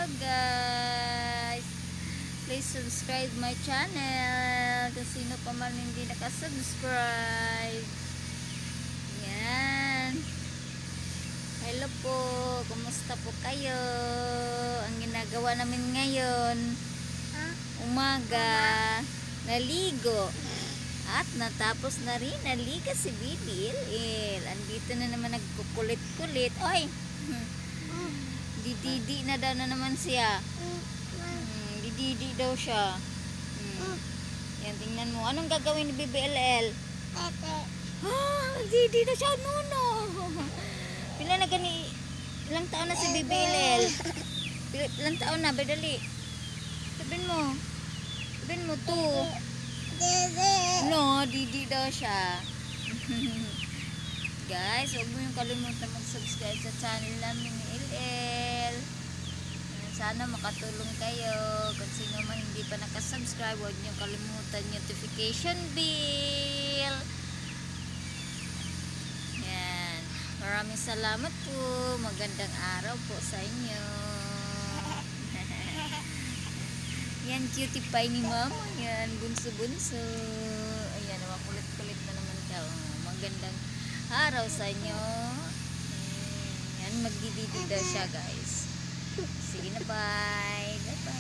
Hello guys, please subscribe my channel kung sino pa man hindi nakasubscribe. Yan. Hello po, kumusta po kayo? Ang ginagawa namin ngayon, umaga, naligo at natapos na rin naliga si Bibil. Andito na naman nagkukulit-kulit. Oy, dididi na daw na naman siya. Dididi daw siya. Yan, tingnan mo. Anong gagawin ni BBLL? Didi na siya, nuno. Pila na gani? Ilang taon na si BBLL? Ilang taon na? Badali. Sabihin mo. Sabihin mo, 2. No, didi daw siya. Guys, huwag mo yung kalimutan mag-subscribe sa channel namin ni LL. Sana makatulong kayo. Kung sino man hindi pa nakasubscribe, huwag niyo kalimutan notification bell. Yan. Maraming salamat po. Magandang araw po sa inyo. Yan, cutie pie ni mama. Yan, bunso-bunso. Ayan, kulit-kulit na naman ka. Magandang araw sa inyo. Yan, magdididi daw siya guys. Sige na, bye. Bye-bye.